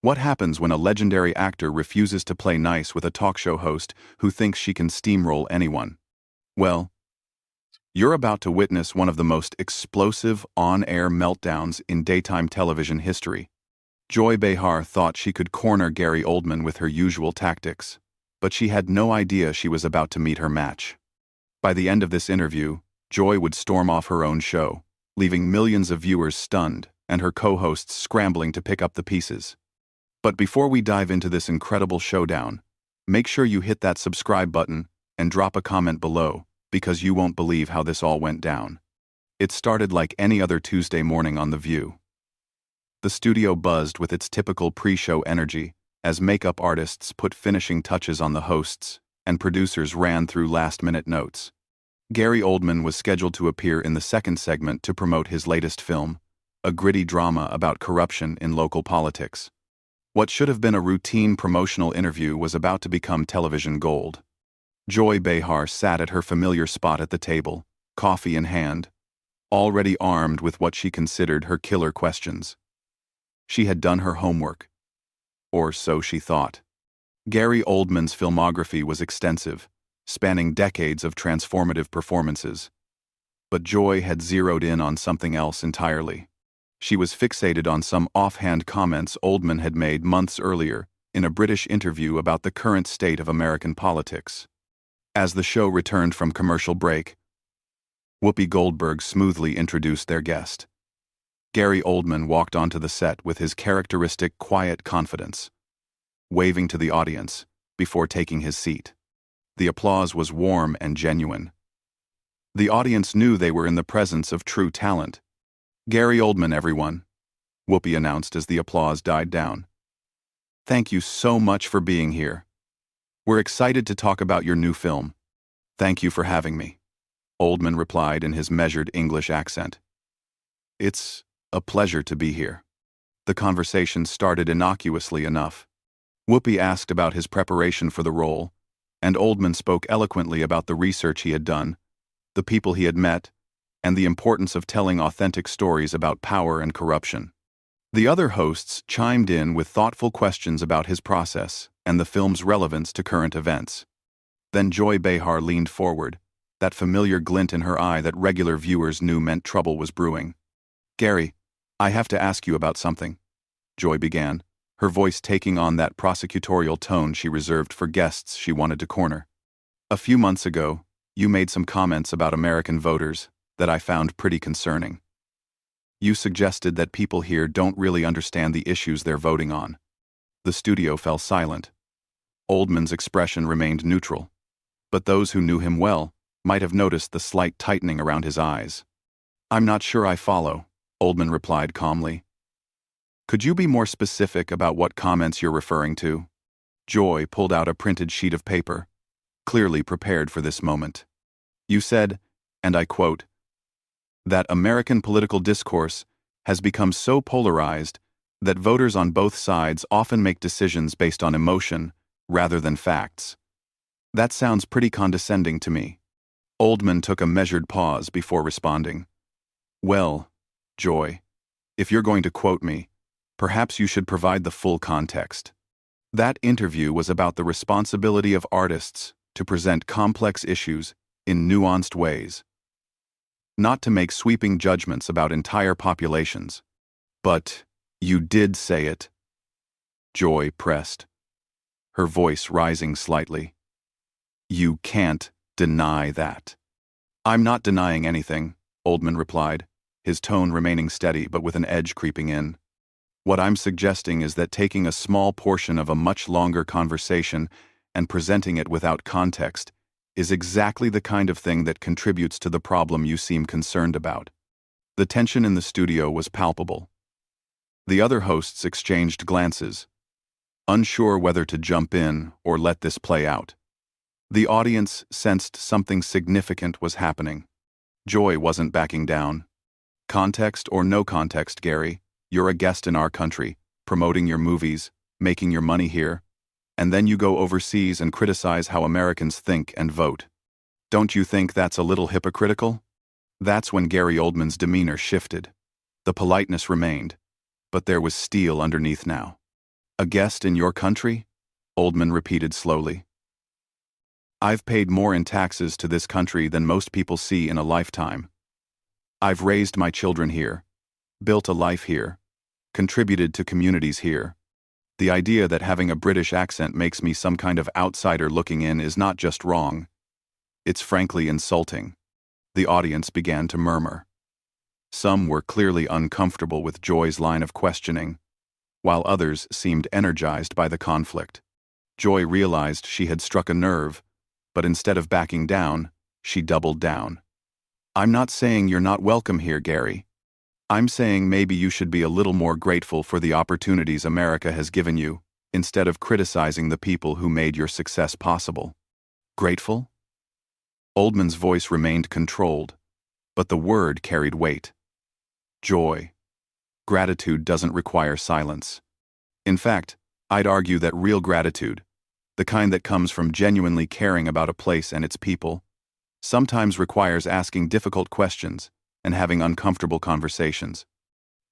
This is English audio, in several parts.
What happens when a legendary actor refuses to play nice with a talk show host who thinks she can steamroll anyone? Well, you're about to witness one of the most explosive on-air meltdowns in daytime television history. Joy Behar thought she could corner Gary Oldman with her usual tactics, but she had no idea she was about to meet her match. By the end of this interview, Joy would storm off her own show, leaving millions of viewers stunned and her co-hosts scrambling to pick up the pieces. But before we dive into this incredible showdown, make sure you hit that subscribe button and drop a comment below, because you won't believe how this all went down. It started like any other Tuesday morning on The View. The studio buzzed with its typical pre-show energy as makeup artists put finishing touches on the hosts and producers ran through last-minute notes. Gary Oldman was scheduled to appear in the second segment to promote his latest film, a gritty drama about corruption in local politics. What should have been a routine promotional interview was about to become television gold. Joy Behar sat at her familiar spot at the table, coffee in hand, already armed with what she considered her killer questions. She had done her homework. Or so she thought. Gary Oldman's filmography was extensive, spanning decades of transformative performances. But Joy had zeroed in on something else entirely. She was fixated on some offhand comments Oldman had made months earlier in a British interview about the current state of American politics. As the show returned from commercial break, Whoopi Goldberg smoothly introduced their guest. Gary Oldman walked onto the set with his characteristic quiet confidence, waving to the audience before taking his seat. The applause was warm and genuine. The audience knew they were in the presence of true talent. "Gary Oldman, everyone," Whoopi announced as the applause died down. "Thank you so much for being here. We're excited to talk about your new film." "Thank you for having me," Oldman replied in his measured English accent. "It's a pleasure to be here." The conversation started innocuously enough. Whoopi asked about his preparation for the role, and Oldman spoke eloquently about the research he had done, the people he had met, and the importance of telling authentic stories about power and corruption. The other hosts chimed in with thoughtful questions about his process and the film's relevance to current events. Then Joy Behar leaned forward, that familiar glint in her eye that regular viewers knew meant trouble was brewing. "Gary, I have to ask you about something," Joy began, her voice taking on that prosecutorial tone she reserved for guests she wanted to corner. "A few months ago, you made some comments about American voters that I found pretty concerning. You suggested that people here don't really understand the issues they're voting on." The studio fell silent. Oldman's expression remained neutral, but those who knew him well might have noticed the slight tightening around his eyes. "I'm not sure I follow," Oldman replied calmly. "Could you be more specific about what comments you're referring to?" Joy pulled out a printed sheet of paper, clearly prepared for this moment. "You said, and I quote, that American political discourse has become so polarized that voters on both sides often make decisions based on emotion rather than facts. That sounds pretty condescending to me." Oldman took a measured pause before responding. "Well, Joy, if you're going to quote me, perhaps you should provide the full context. That interview was about the responsibility of artists to present complex issues in nuanced ways, not to make sweeping judgments about entire populations. But you did say it," Joy pressed, her voice rising slightly. "You can't deny that." "I'm not denying anything," Oldman replied, his tone remaining steady but with an edge creeping in. "What I'm suggesting is that taking a small portion of a much longer conversation and presenting it without context is exactly the kind of thing that contributes to the problem you seem concerned about." The tension in the studio was palpable. The other hosts exchanged glances, unsure whether to jump in or let this play out. The audience sensed something significant was happening. Joy wasn't backing down. "Context or no context, Gary, you're a guest in our country, promoting your movies, making your money here, and then you go overseas and criticize how Americans think and vote. Don't you think that's a little hypocritical?" That's when Gary Oldman's demeanor shifted. The politeness remained, but there was steel underneath now. A guest in your country? Oldman repeated slowly. I've paid more in taxes to this country than most people see in a lifetime. I've raised my children here, built a life here, contributed to communities here. The idea that having a British accent makes me some kind of outsider looking in is not just wrong. It's frankly insulting. The audience began to murmur. Some were clearly uncomfortable with Joy's line of questioning, while others seemed energized by the conflict. Joy realized she had struck a nerve, but instead of backing down, she doubled down. I'm not saying you're not welcome here, Gary. I'm saying maybe you should be a little more grateful for the opportunities America has given you, instead of criticizing the people who made your success possible. Grateful? Oldman's voice remained controlled, but the word carried weight. Joy. Gratitude doesn't require silence. In fact, I'd argue that real gratitude, the kind that comes from genuinely caring about a place and its people, sometimes requires asking difficult questions and having uncomfortable conversations.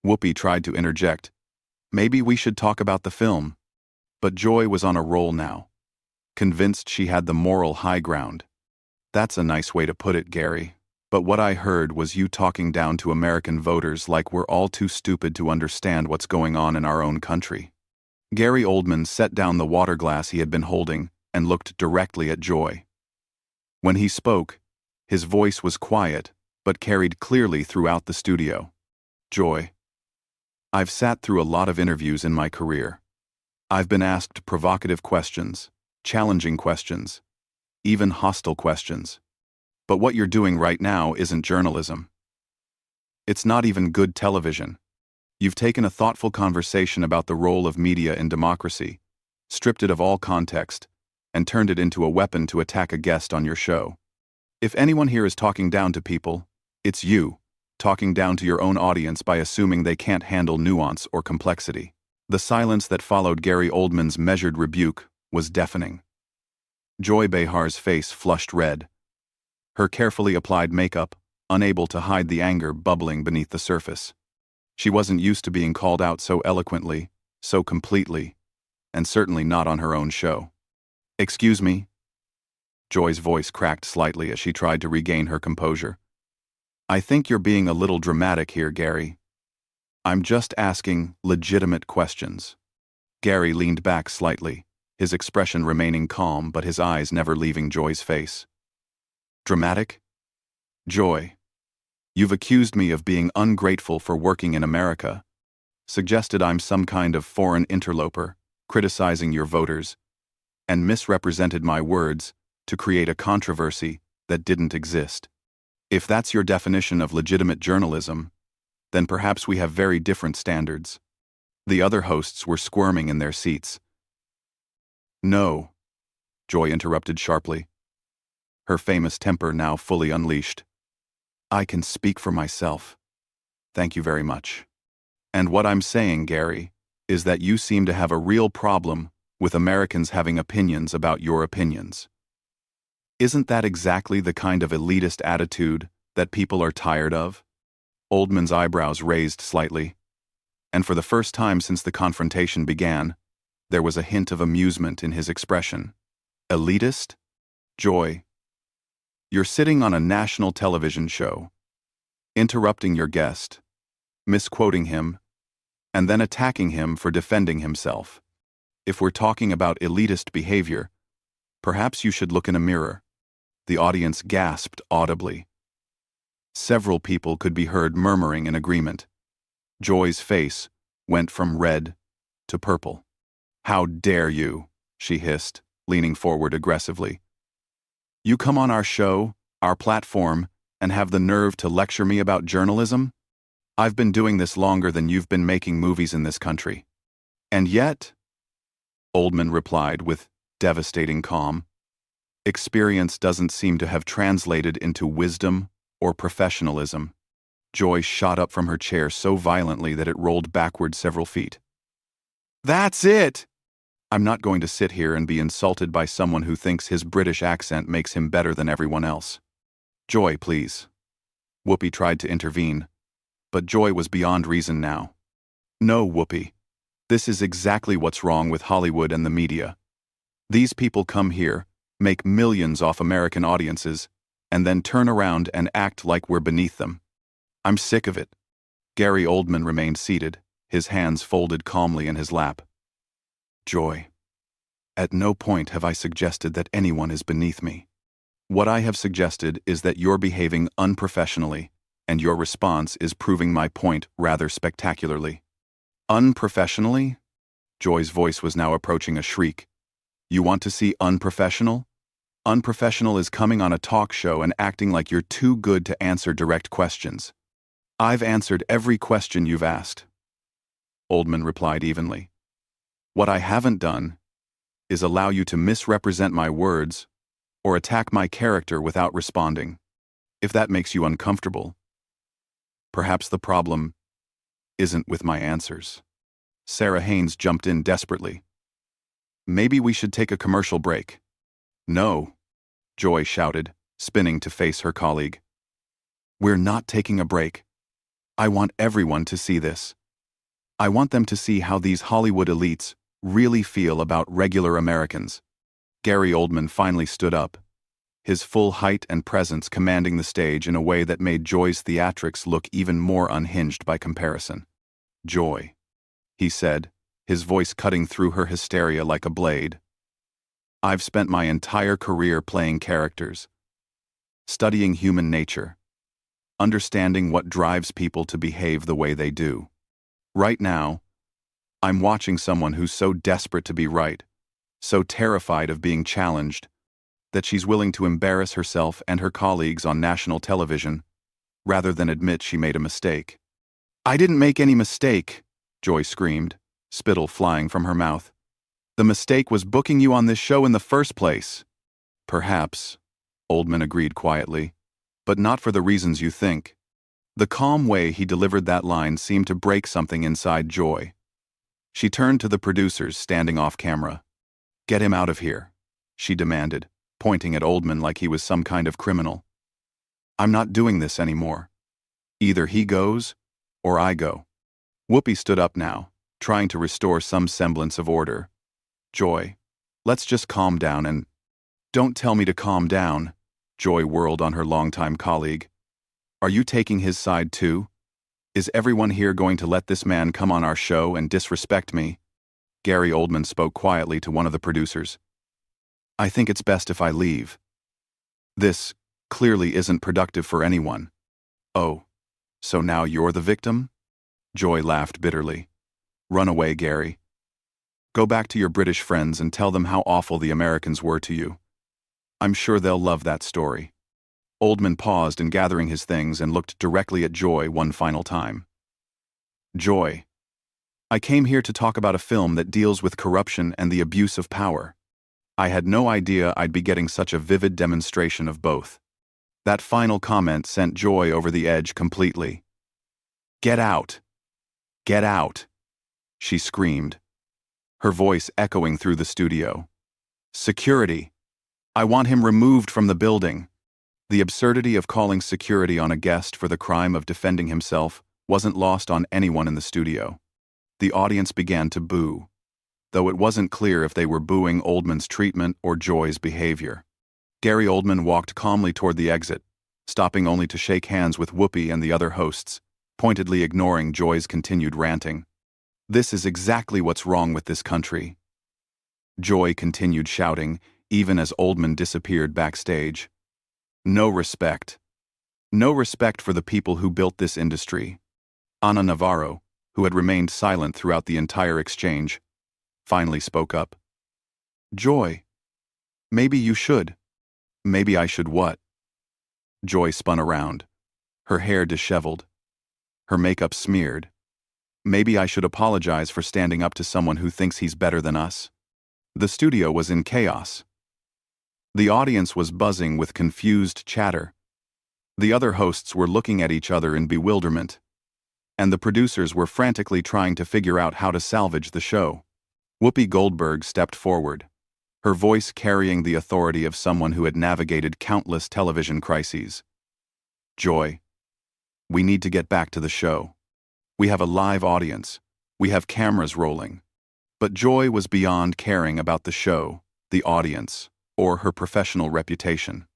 Whoopi tried to interject. Maybe we should talk about the film. But Joy was on a roll now, convinced she had the moral high ground. That's a nice way to put it, Gary. But what I heard was you talking down to American voters like we're all too stupid to understand what's going on in our own country. Gary Oldman set down the water glass he had been holding and looked directly at Joy. When he spoke, his voice was quiet, but carried clearly throughout the studio. Joy. I've sat through a lot of interviews in my career. I've been asked provocative questions, challenging questions, even hostile questions. But what you're doing right now isn't journalism. It's not even good television. You've taken a thoughtful conversation about the role of media in democracy, stripped it of all context, and turned it into a weapon to attack a guest on your show. If anyone here is talking down to people, it's you, talking down to your own audience by assuming they can't handle nuance or complexity. The silence that followed Gary Oldman's measured rebuke was deafening. Joy Behar's face flushed red, her carefully applied makeup unable to hide the anger bubbling beneath the surface. She wasn't used to being called out so eloquently, so completely, and certainly not on her own show. Excuse me? Joy's voice cracked slightly as she tried to regain her composure. I think you're being a little dramatic here, Gary. I'm just asking legitimate questions. Gary leaned back slightly, his expression remaining calm but his eyes never leaving Joy's face. Dramatic? Joy, you've accused me of being ungrateful for working in America, suggested I'm some kind of foreign interloper, criticizing your voters, and misrepresented my words to create a controversy that didn't exist. If that's your definition of legitimate journalism, then perhaps we have very different standards. The other hosts were squirming in their seats. No, Joy interrupted sharply, her famous temper now fully unleashed. I can speak for myself. Thank you very much. And what I'm saying, Gary, is that you seem to have a real problem with Americans having opinions about your opinions. Isn't that exactly the kind of elitist attitude that people are tired of? Oldman's eyebrows raised slightly, and for the first time since the confrontation began, there was a hint of amusement in his expression. Elitist? Joy, you're sitting on a national television show, interrupting your guest, misquoting him, and then attacking him for defending himself. If we're talking about elitist behavior, perhaps you should look in a mirror. The audience gasped audibly. Several people could be heard murmuring in agreement. Joy's face went from red to purple. How dare you, she hissed, leaning forward aggressively. You come on our show, our platform, and have the nerve to lecture me about journalism? I've been doing this longer than you've been making movies in this country. And yet, Oldman replied with devastating calm, experience doesn't seem to have translated into wisdom or professionalism. Joy shot up from her chair so violently that it rolled backward several feet. That's it! I'm not going to sit here and be insulted by someone who thinks his British accent makes him better than everyone else. Joy, please. Whoopi tried to intervene, but Joy was beyond reason now. No, Whoopi. This is exactly what's wrong with Hollywood and the media. These people come here, make millions off American audiences, and then turn around and act like we're beneath them. I'm sick of it. Gary Oldman remained seated, his hands folded calmly in his lap. Joy. At no point have I suggested that anyone is beneath me. What I have suggested is that you're behaving unprofessionally, and your response is proving my point rather spectacularly. Unprofessionally? Joy's voice was now approaching a shriek. You want to see unprofessional? Unprofessional is coming on a talk show and acting like you're too good to answer direct questions. I've answered every question you've asked. Oldman replied evenly. What I haven't done is allow you to misrepresent my words or attack my character without responding. If that makes you uncomfortable, perhaps the problem isn't with my answers. Sarah Haynes jumped in desperately. Maybe we should take a commercial break. No, Joy shouted, spinning to face her colleague. We're not taking a break. I want everyone to see this. I want them to see how these Hollywood elites really feel about regular Americans. Gary Oldman finally stood up, his full height and presence commanding the stage in a way that made Joy's theatrics look even more unhinged by comparison. Joy, he said, his voice cutting through her hysteria like a blade. I've spent my entire career playing characters, studying human nature, understanding what drives people to behave the way they do. Right now, I'm watching someone who's so desperate to be right, so terrified of being challenged, that she's willing to embarrass herself and her colleagues on national television, rather than admit she made a mistake. I didn't make any mistake, Joy screamed, spittle flying from her mouth. The mistake was booking you on this show in the first place. Perhaps, Oldman agreed quietly, but not for the reasons you think. The calm way he delivered that line seemed to break something inside Joy. She turned to the producers standing off camera. Get him out of here, she demanded, pointing at Oldman like he was some kind of criminal. I'm not doing this anymore. Either he goes, or I go. Whoopi stood up now, trying to restore some semblance of order. Joy, let's just calm down and... Don't tell me to calm down, Joy whirled on her longtime colleague. Are you taking his side too? Is everyone here going to let this man come on our show and disrespect me? Gary Oldman spoke quietly to one of the producers. I think it's best if I leave. This clearly isn't productive for anyone. Oh, so now you're the victim? Joy laughed bitterly. Run away, Gary. Go back to your British friends and tell them how awful the Americans were to you. I'm sure they'll love that story. Oldman paused in gathering his things and looked directly at Joy one final time. Joy, I came here to talk about a film that deals with corruption and the abuse of power. I had no idea I'd be getting such a vivid demonstration of both. That final comment sent Joy over the edge completely. Get out! Get out! She screamed, her voice echoing through the studio. Security! I want him removed from the building. The absurdity of calling security on a guest for the crime of defending himself wasn't lost on anyone in the studio. The audience began to boo, though it wasn't clear if they were booing Oldman's treatment or Joy's behavior. Gary Oldman walked calmly toward the exit, stopping only to shake hands with Whoopi and the other hosts, pointedly ignoring Joy's continued ranting. This is exactly what's wrong with this country. Joy continued shouting, even as Oldman disappeared backstage. No respect. No respect for the people who built this industry. Ana Navarro, who had remained silent throughout the entire exchange, finally spoke up. Joy, maybe you should. Maybe I should what? Joy spun around, her hair disheveled, her makeup smeared. Maybe I should apologize for standing up to someone who thinks he's better than us. The studio was in chaos. The audience was buzzing with confused chatter. The other hosts were looking at each other in bewilderment, and the producers were frantically trying to figure out how to salvage the show. Whoopi Goldberg stepped forward, her voice carrying the authority of someone who had navigated countless television crises. Joy, we need to get back to the show. We have a live audience. We have cameras rolling. But Joy was beyond caring about the show, the audience, or her professional reputation.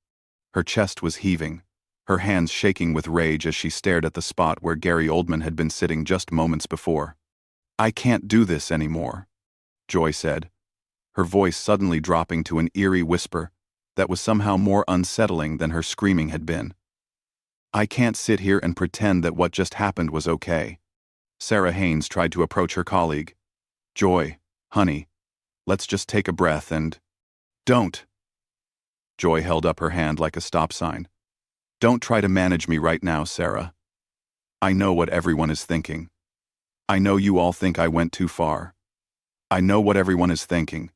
Her chest was heaving, her hands shaking with rage as she stared at the spot where Gary Oldman had been sitting just moments before. "I can't do this anymore," Joy said, her voice suddenly dropping to an eerie whisper that was somehow more unsettling than her screaming had been. "I can't sit here and pretend that what just happened was okay." Sarah Haynes tried to approach her colleague. "Joy, honey, let's just take a breath and—" "Don't." Joy held up her hand like a stop sign. "Don't try to manage me right now, Sarah. I know what everyone is thinking. I know you all think I went too far. I know what everyone is thinking.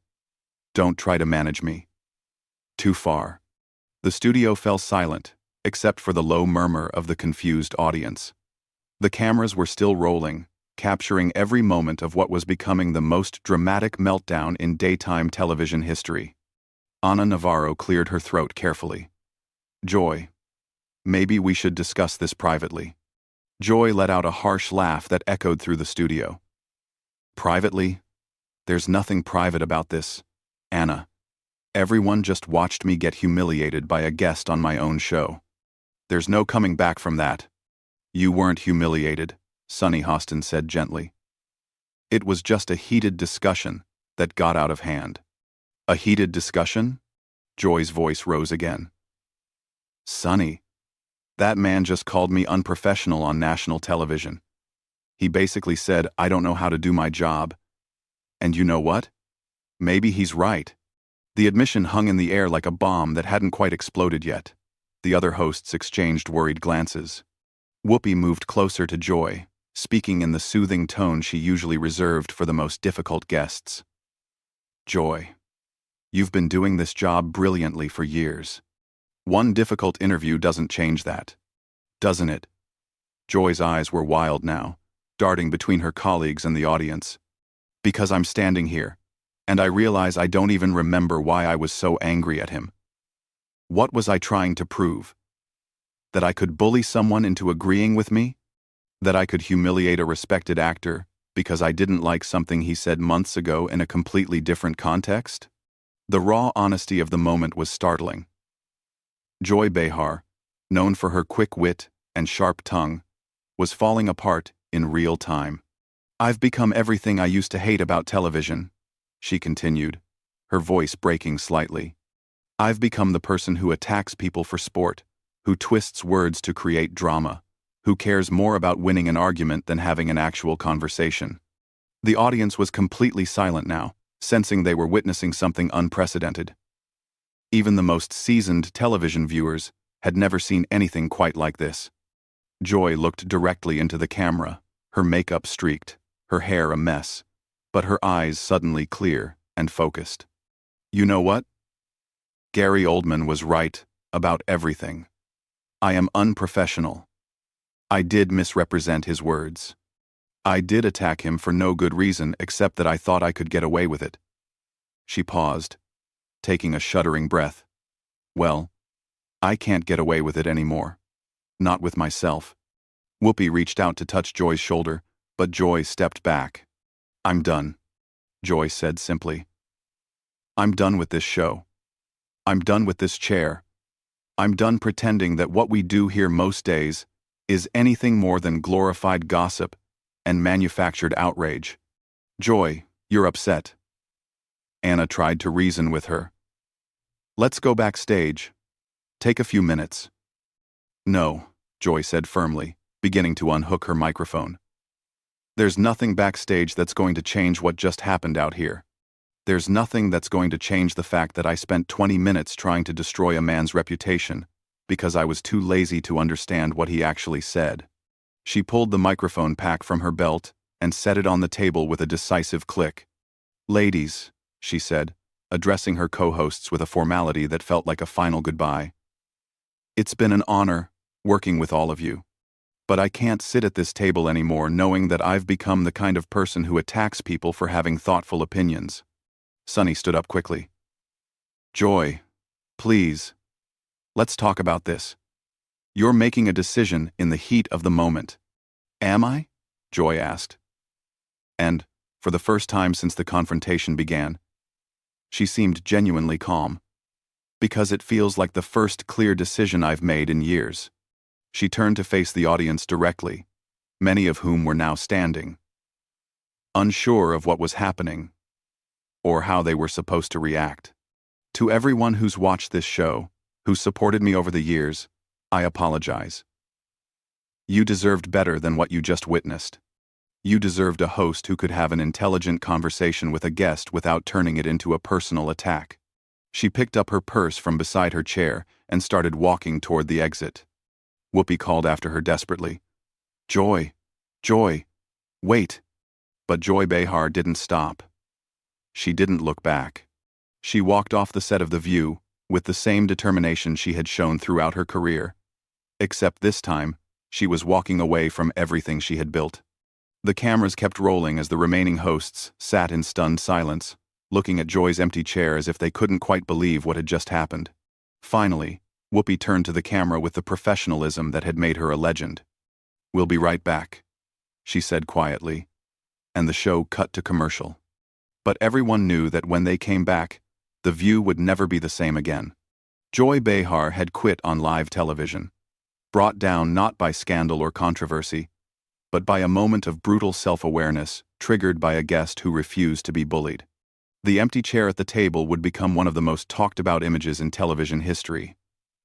Don't try to manage me. Too far." The studio fell silent, except for the low murmur of the confused audience. The cameras were still rolling, capturing every moment of what was becoming the most dramatic meltdown in daytime television history. Ana Navarro cleared her throat carefully. "Joy, maybe we should discuss this privately." Joy let out a harsh laugh that echoed through the studio. "Privately? There's nothing private about this, Anna. Everyone just watched me get humiliated by a guest on my own show. There's no coming back from that." "You weren't humiliated," Sonny Hostin said gently. "It was just a heated discussion that got out of hand." "A heated discussion?" Joy's voice rose again. "Sonny, that man just called me unprofessional on national television. He basically said I don't know how to do my job. And you know what? Maybe he's right." The admission hung in the air like a bomb that hadn't quite exploded yet. The other hosts exchanged worried glances. Whoopi moved closer to Joy, speaking in the soothing tone she usually reserved for the most difficult guests. "Joy, you've been doing this job brilliantly for years. One difficult interview doesn't change that, doesn't it?" Joy's eyes were wild now, darting between her colleagues and the audience. "Because I'm standing here, and I realize I don't even remember why I was so angry at him. What was I trying to prove? That I could bully someone into agreeing with me? That I could humiliate a respected actor because I didn't like something he said months ago in a completely different context?" The raw honesty of the moment was startling. Joy Behar, known for her quick wit and sharp tongue, was falling apart in real time. "I've become everything I used to hate about television," she continued, her voice breaking slightly. "I've become the person who attacks people for sport, who twists words to create drama, who cares more about winning an argument than having an actual conversation." The audience was completely silent now, sensing they were witnessing something unprecedented. Even the most seasoned television viewers had never seen anything quite like this. Joy looked directly into the camera, her makeup streaked, her hair a mess, but her eyes suddenly clear and focused. "You know what? Gary Oldman was right about everything. I am unprofessional. I did misrepresent his words. I did attack him for no good reason except that I thought I could get away with it." She paused, taking a shuddering breath. "Well, I can't get away with it anymore. Not with myself." Whoopi reached out to touch Joy's shoulder, but Joy stepped back. "I'm done," Joy said simply. "I'm done with this show. I'm done with this chair. I'm done pretending that what we do here most days is anything more than glorified gossip and manufactured outrage." "Joy, you're upset." Anna tried to reason with her. "Let's go backstage. Take a few minutes." "No," Joy said firmly, beginning to unhook her microphone. "There's nothing backstage that's going to change what just happened out here. There's nothing that's going to change the fact that I spent 20 minutes trying to destroy a man's reputation because I was too lazy to understand what he actually said." She pulled the microphone pack from her belt and set it on the table with a decisive click. "Ladies," she said, addressing her co-hosts with a formality that felt like a final goodbye. "It's been an honor working with all of you. But I can't sit at this table anymore knowing that I've become the kind of person who attacks people for having thoughtful opinions." Sonny stood up quickly. "Joy, please, let's talk about this. You're making a decision in the heat of the moment." "Am I?" Joy asked. And, for the first time since the confrontation began, she seemed genuinely calm. Because it feels like the first clear decision I've made in years. She turned to face the audience directly, many of whom were now standing, unsure of what was happening, or how they were supposed to react. To everyone who's watched this show, who's supported me over the years, I apologize. You deserved better than what you just witnessed. You deserved a host who could have an intelligent conversation with a guest without turning it into a personal attack. She picked up her purse from beside her chair and started walking toward the exit. Whoopi called after her desperately. Joy! Joy! Wait! But Joy Behar didn't stop. She didn't look back. She walked off the set of The View with the same determination she had shown throughout her career. Except this time, she was walking away from everything she had built. The cameras kept rolling as the remaining hosts sat in stunned silence, looking at Joy's empty chair as if they couldn't quite believe what had just happened. Finally, Whoopi turned to the camera with the professionalism that had made her a legend. "We'll be right back," she said quietly, and the show cut to commercial. But everyone knew that when they came back, The View would never be the same again. Joy Behar had quit on live television, brought down not by scandal or controversy, but by a moment of brutal self-awareness triggered by a guest who refused to be bullied. The empty chair at the table would become one of the most talked-about images in television history,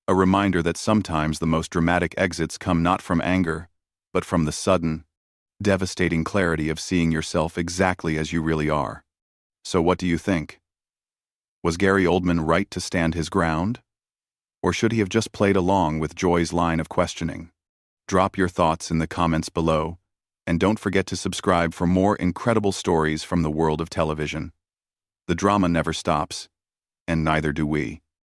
a reminder that sometimes the most dramatic exits come not from anger, but from the sudden, devastating clarity of seeing yourself exactly as you really are. So what do you think? Was Gary Oldman right to stand his ground? Or should he have just played along with Joy's line of questioning? Drop your thoughts in the comments below, and don't forget to subscribe for more incredible stories from the world of television. The drama never stops, and neither do we.